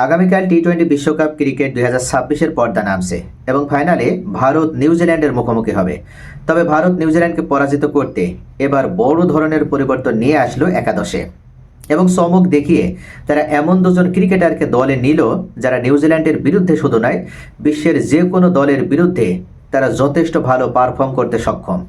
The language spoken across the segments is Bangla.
আগামীকাল টি-20 বিশ্বকাপ ক্রিকেট 2026-এর পর্দা নামছে এবং ফাইনালে ভারত নিউজিল্যান্ডের মুখোমুখি হবে। তবে ভারত নিউজিল্যান্ডকে পরাজিত করতে এবার বড় ধরনের পরিবর্তন নিয়ে আসলো একাদশে এবং চমক দেখিয়ে তারা এমন দুজন ক্রিকেটারকে দলে নিল যারা নিউজিল্যান্ডের বিরুদ্ধে শুধু নয়, বিশ্বের যে কোনো দলের বিরুদ্ধে তারা যথেষ্ট ভালো পারফর্ম করতে সক্ষম।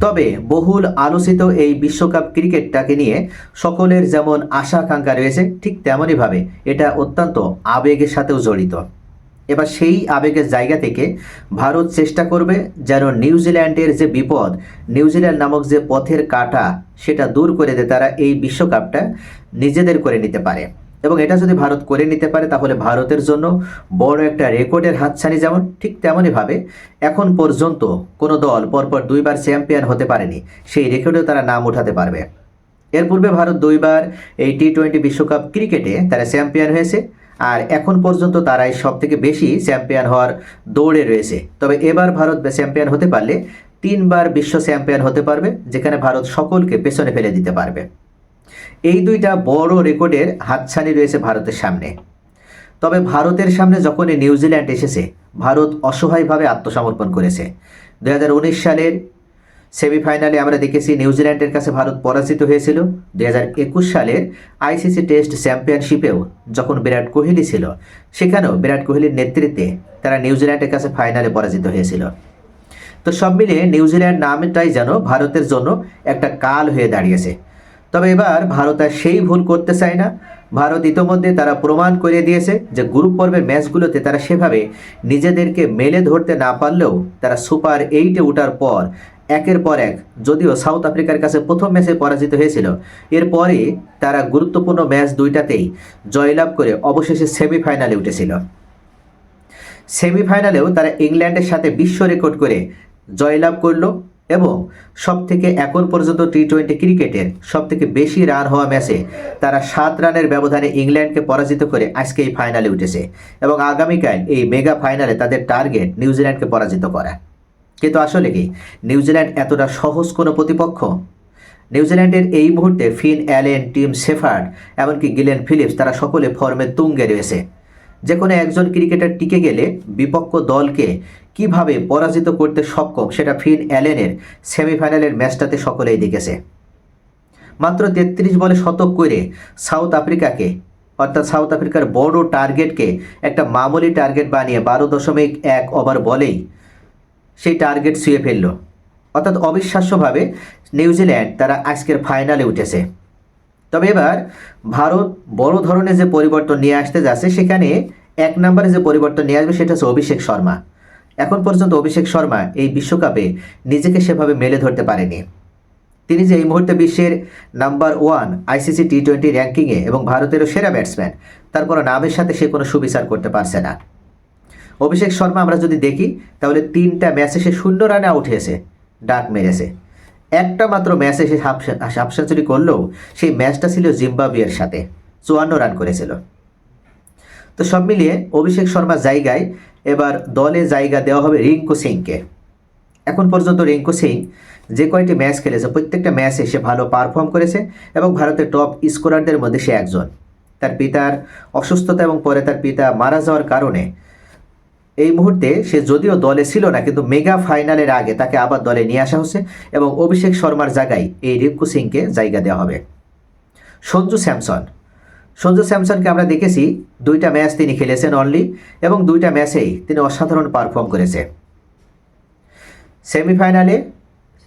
তবে বহুল আলোচিত এই বিশ্বকাপ ক্রিকেটটাকে নিয়ে সকলের যেমন আশা আকাঙ্ক্ষা রয়েছে, ঠিক তেমনইভাবে এটা অত্যন্ত আবেগের সাথেও জড়িত। এবার সেই আবেগের জায়গা থেকে ভারত চেষ্টা করবে যেন নিউজিল্যান্ডের যে বিপদ, নিউজিল্যান্ড নামক যে পথের কাঁটা, সেটা দূর করে দিয়ে তারা এই বিশ্বকাপটা নিজেদের করে নিতে পারে। এবং এটা যদি ভারত করে নিতে পারে তাহলে ভারতের জন্য বড় একটা রেকর্ডের হাতছানি, যেমন ঠিক তেমনইভাবে এখন পর্যন্ত কোনো দল পরপর দুইবার চ্যাম্পিয়ন হতে পারেনি, সেই রেকর্ডেও তারা নাম উঠাতে পারবে। এর পূর্বে ভারত দুইবার এই টি-20 বিশ্বকাপ ক্রিকেটে তারা চ্যাম্পিয়ন হয়েছে, আর এখন পর্যন্ত তারাই সব থেকে বেশি চ্যাম্পিয়ন হওয়ার দৌড়ে রয়েছে। তবে এবার ভারত চ্যাম্পিয়ন হতে পারলে 3বার বিশ্ব চ্যাম্পিয়ন হতে পারবে, যেখানে ভারত সকলকে পেছনে ফেলে দিতে পারবে। এই দুইটা বড় রেকর্ডের হাতছানি রয়েছে ভারতের সামনে। তবে ভারতের সামনে যখনই নিউজিল্যান্ড এসেছে, ভারত অসহায়ভাবে আত্মসমর্পণ করেছে। 2019 সালের সেমিফাইনালে আমরা দেখেছি নিউজিল্যান্ডের কাছে ভারত পরাজিত হয়েছিল। 2021 সালের আইসিসি টেস্ট চ্যাম্পিয়নশিপেও যখন বিরাট কোহলি ছিল, সেখানেও বিরাট কোহলির নেতৃত্বে তারা নিউজিল্যান্ডের কাছে ফাইনালে পরাজিত হয়েছিল। তো সব মিলিয়ে নিউজিল্যান্ড নামটাই যেন ভারতের জন্য একটা কাল হয়ে দাঁড়িয়েছে। তবে এবার ভারত আর সেই ভুল করতে চায় না। ভারত ইতোমধ্যে তারা প্রমাণ করে দিয়েছে যে গ্রুপ পর্বের ম্যাচগুলোতে তারা সেভাবে নিজেদেরকে মেলে ধরতে না পারলেও তারা সুপার 8-এ ওঠার পর একের পর এক, যদিও সাউথ আফ্রিকার কাছে প্রথম ম্যাচে পরাজিত হয়েছিল, এরপরে তারা গুরুত্বপূর্ণ ম্যাচ দুইটাতেই জয়লাভ করে অবশেষে সেমিফাইনালে উঠেছিল। সেমিফাইনালেও তারা ইংল্যান্ডের সাথে বিশ্ব রেকর্ড করে জয়লাভ করলো এবং সবথেকে এখন পর্যন্ত টি-20 ক্রিকেটের সবথেকে বেশি রান হওয়া ম্যাচে তারা 7 রানের ব্যবধানে ইংল্যান্ডকে পরাজিত করে আজকে এই ফাইনালে উঠেছে। এবং আগামীকাল এই মেগা ফাইনালে তাদের টার্গেট নিউজিল্যান্ডকে পরাজিত করা। কিন্তু আসলে কি নিউজিল্যান্ড এতটা সহজ কোনো প্রতিপক্ষ? নিউজিল্যান্ডের এই মুহূর্তে ফিন অ্যালেন, টিম শেফার্ড, এমনকি গিলেন ফিলিপস তারা সকলে ফর্মের তুঙ্গে রয়েছে। যে কোনো একজন ক্রিকেটার টিকে গেলে বিপক্ষ দলকে কিভাবে পরাজিত করতে সক্ষম সেটা ফিন অ্যালেনের সেমিফাইনালের ম্যাচটাতে সকলেই দেখেছে। মাত্র 33 বলে শতক করে সাউথ আফ্রিকাকে, অর্থাৎ সাউথ আফ্রিকার বড় টার্গেটকে একটা মামুলি টার্গেট বানিয়ে 12.1 ওভার বলেই সেই টার্গেট ছুঁয়ে ফেলল। অর্থাৎ অবিশ্বাস্যভাবে নিউজিল্যান্ড তারা আজকের ফাইনালে উঠেছে। তবে এবার ভারত বড় ধরনের যে পরিবর্তন নিয়ে আসতে যাচ্ছে, সেখানে 1 নম্বরে যে পরিবর্তন নিয়ে আসবে সেটা হচ্ছে অভিষেক শর্মা। এখন পর্যন্ত অভিষেক শর্মা এই বিশ্বকাপে নিজেকে সেভাবে মেলে ধরতে পারেনি। তিনি যে এই মুহূর্তে বিশ্বের নাম্বার 1 আইসিসি টি-20 র্যাঙ্কিংয়ে এবং ভারতেরও সেরা ব্যাটসম্যান, তারপর নামের সাথে সে কোনো সুবিচার করতে পারছে না। অভিষেক শর্মা আমরা যদি দেখি তাহলে 3টা ম্যাচে সে 0 রানে আউট হয়েছে, ডাক মেরেছে। একটা মাত্র ম্যাচে সে হাফ সেঞ্চুরি করলেও সেই ম্যাচটা ছিল জিম্বাবুয়ের সাথে, 54 রান করেছিল। তো সব মিলিয়ে অভিষেক শর্মার জায়গায় এবার দলে জায়গা দেওয়া হবে রিঙ্কু সিংকে। এখন পর্যন্ত রিঙ্কু সিং যে কয়টি ম্যাচ খেলেছে প্রত্যেকটা ম্যাচে সে ভালো পারফর্ম করেছে এবং ভারতের টপ স্কোরারদের মধ্যে সে একজন। তার পিতার অসুস্থতা এবং পরে তার পিতা মারা যাওয়ার কারণে এই মুহূর্তে সে যদিও দলে ছিল না, কিন্তু মেগা ফাইনালের আগে তাকে আবার দলে নিয়ে আসা হচ্ছে এবং অভিষেক শর্মার জায়গায় এই রিঙ্কু সিংকে জায়গা দেওয়া হবে। সঞ্জু স্যামসনকে আমরা দেখেছি 2টা ম্যাচ তিনি খেলেছেন অনলি, এবং 2টা ম্যাচেই তিনি অসাধারণ পারফর্ম করেছে। সেমিফাইনালে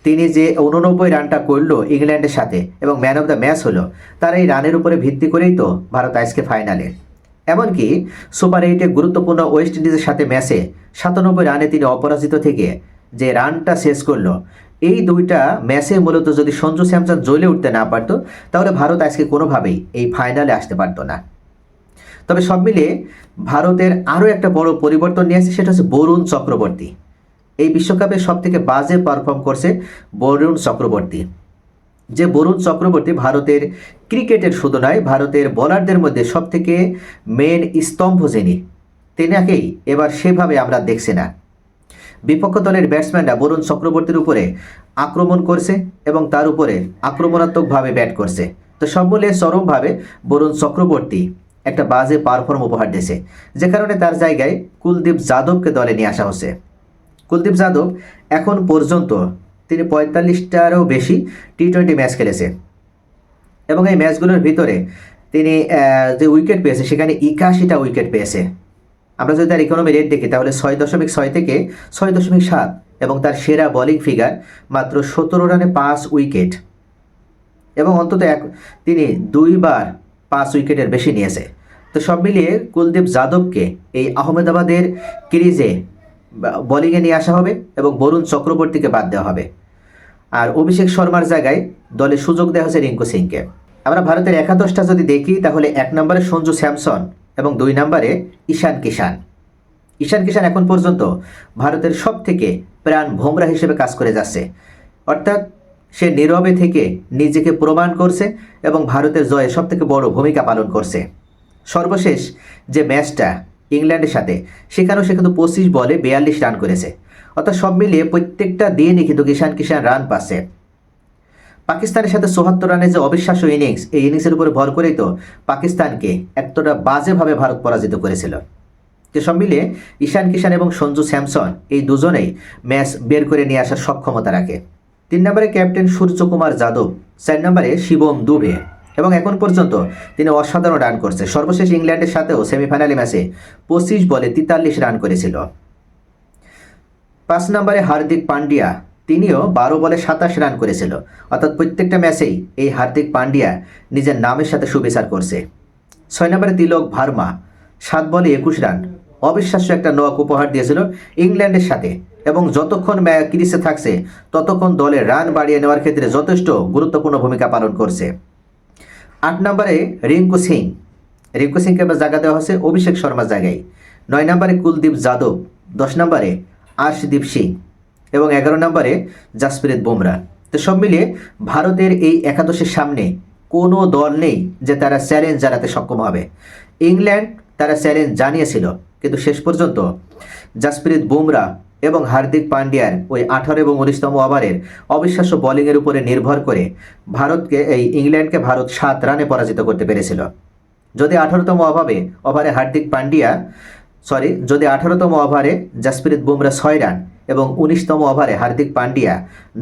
তিনি যে 89 রানটা করলো ইংল্যান্ডের সাথে এবং ম্যান অফ দ্য ম্যাচ হলো, তার এই রানের উপরে ভিত্তি করেই তো ভারত আজকে ফাইনালে। এমনকি সুপার 8-এ গুরুত্বপূর্ণ ওয়েস্ট ইন্ডিজের সাথে ম্যাচে 97 রানে তিনি অপরাজিত থেকে যে রানটা শেষ করলো, এই 2টা ম্যাচে মূলত যদি সঞ্জু স্যামসন জ্বলে উঠতে না পারতো তাহলে ভারত আজকে কোনোভাবেই এই ফাইনালে আসতে পারতো না। তবে সব মিলিয়ে ভারতের আরও একটা বড় পরিবর্তন নিয়ে আসছে, সেটা হচ্ছে বরুণ চক্রবর্তী। এই বিশ্বকাপে সবথেকে বাজে পারফর্ম করছে বরুণ চক্রবর্তী। যে বরুণ চক্রবর্তী ভারতের ক্রিকেটের শুধু নয়, ভারতের বোলারদের মধ্যে সবথেকে মেন স্তম্ভ যিনি, তেনাকেই এবার সেভাবে আমরা দেখছি না। বিপক্ষ দলের ব্যাটসম্যানরা বরুণ চক্রবর্তীর উপরে আক্রমণ করছে এবং তার উপরে আক্রমণাত্মকভাবে ব্যাট করছে। তো সব মিলিয়ে চরমভাবে বরুণ চক্রবর্তী একটা বাজে পারফর্ম উপহার দিয়েছে, যে কারণে তার জায়গায় কুলদীপ যাদবকে দলে নিয়ে আসা হচ্ছে। কুলদীপ যাদব এখন পর্যন্ত তিনি 45টারও বেশি টি-20 ম্যাচ খেলেছে এবং এই ম্যাচগুলোর ভিতরে তিনি যে উইকেট পেয়েছে সেখানে 81টা উইকেট পেয়েছে। আমরা যদি তার ইকোনমি রেট দেখি তাহলে 6.6 থেকে 6.7 এবং তার সেরা বোলিং ফিগার মাত্র 17 রানে 5 উইকেট এবং অন্তত তিনি 2বার 5 উইকেটের বেশি নিয়েছে। তো সব মিলিয়ে কুলদীপ যাদবকে এই আহমেদাবাদের ক্রিজে বোলিংয়ে নিয়ে আসা হবে এবং বরুণ চক্রবর্তীকে বাদ দেওয়া হবে। আর অভিষেক শর্মার জায়গায় দলে সুযোগ দেওয়া হচ্ছে রিঙ্কু সিংকে। আমরা ভারতের একাদশটা যদি দেখি তাহলে 1 নম্বরে সঞ্জু স্যামসন এবং 2 নম্বরে ঈশান কিষান। ঈশান কিষান এখন পর্যন্ত ভারতের সব থেকে প্রাণ ভোমরা হিসেবে কাজ করে যাচ্ছে, অর্থাৎ সে নীরবে থেকে নিজেকে প্রমাণ করছে এবং ভারতের জয়ে সব থেকে বড় ভূমিকা পালন করছে। সর্বশেষ যে ম্যাচটা ইংল্যান্ডের সাথে, সেখানেও সে কিন্তু 25 বলে 42 রান করেছে, অর্থাৎ সব মিলিয়ে প্রত্যেকটা দিনই কিন্তু ঈশান কিষান রান পাচ্ছে। পাকিস্তানের সাথে 74 রানের যে অবিশ্বাস্য ইনিংস, এই ইনিংসের উপরে ভর করেই তো পাকিস্তানকে এতটা বাজেভাবে ভারত পরাজিত করেছিল। যে সব মিলিয়ে ঈশান কিষান এবং সঞ্জু স্যামসন এই দুজনেই ম্যাচ বের করে নিয়ে আসার সক্ষমতা রাখে। 3 নম্বরে ক্যাপ্টেন সূর্যকুমার যাদব, 4 নম্বরে শিবম দুবে এবং এখন পর্যন্ত তিনি অসাধারণ রান করছে। সর্বশেষ ইংল্যান্ডের সাথেও সেমিফাইনাল ম্যাচে 25 বলে 43 রান করেছিল। 5 নম্বরে হার্দিক পান্ডিয়া, তিনিও 12 বলে 27 রান করেছিল, অর্থাৎ প্রত্যেকটা ম্যাচেই এই হার্দিক পান্ডিয়া নিজের নামের সাথে সুবিচার করছে। 6 নম্বরে তিলক ভার্মা, 7 বলে 21 রান, অবিশ্বাস্য একটা নক উপহার দিয়েছিল ইংল্যান্ডের সাথে এবং যতক্ষণ ক্রিজে থাকছে ততক্ষণ দলের রান বাড়িয়ে নেওয়ার ক্ষেত্রে যথেষ্ট গুরুত্বপূর্ণ ভূমিকা পালন করছে। 8 নম্বরে রিঙ্কু সিংকে জায়গা দেওয়া হচ্ছে অভিষেক শর্মার জায়গায়। 9 নম্বরে কুলদীপ যাদব, 10 নম্বরে আর্শদীপ সিং এবং 11 নম্বরে জাসপ্রীত বুমরা। তো সব মিলিয়ে ভারতের এই একাদশের সামনে কোনো দল নেই যে তারা চ্যালেঞ্জ জানাতে সক্ষম হবে। ইংল্যান্ড তারা চ্যালেঞ্জ জানিয়েছিল, কিন্তু শেষ পর্যন্ত জাসপ্রীত বুমরা এবং হার্দিক পান্ডিয়ার ওই 18 এবং 19তম ওভারের অবিশ্বাস্য বোলিংয়ের উপরে নির্ভর করে ইংল্যান্ডকে ভারত 7 রানে পরাজিত করতে পেরেছিল। যদি 18তম ওভারে জাসপ্রীত বুমরা 6 রান এবং 19তম ওভারে হার্দিক পান্ডিয়া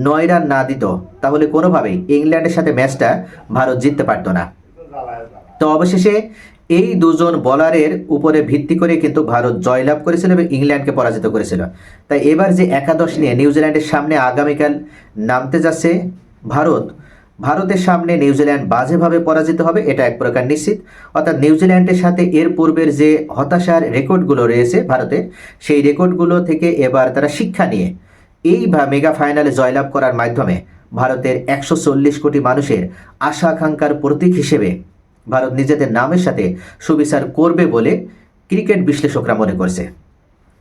9 রান না দিত, তাহলে কোনোভাবেই ইংল্যান্ডের সাথে ম্যাচটা ভারত জিততে পারত না। তো অবশেষে এই দুজন বোলারের উপরে ভিত্তি করে কিন্তু ভারত জয়লাভ করেছিল এবং ইংল্যান্ডকে পরাজিত করেছিল। তাই এবার যে একাদশ নিয়ে নিউজিল্যান্ডের সামনে আগামীকাল নামতে যাচ্ছে ভারতের সামনে নিউজিল্যান্ড বাজেভাবে পরাজিত হবে, এটা এক প্রকার নিশ্চিত। অর্থাৎ নিউজিল্যান্ডের সাথে এর পূর্বের যে হতাশার রেকর্ডগুলো রয়েছে ভারতের, সেই রেকর্ডগুলো থেকে এবার তারা শিক্ষা নিয়ে এই মেগা ফাইনালে জয়লাভ করার মাধ্যমে ভারতের 140 কোটি মানুষের আশা আকাঙ্ক্ষার প্রতীক হিসেবে ভারত নিজেদের নামের সাথে সুবিচার করবে বলে ক্রিকেট বিশ্লেষকরা মনে করছে।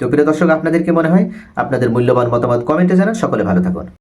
তো প্রিয় দর্শক, আপনাদের কি মনে হয়? আপনাদের মূল্যবান মতামত কমেন্টে জানান। সকলে ভালো থাকুন।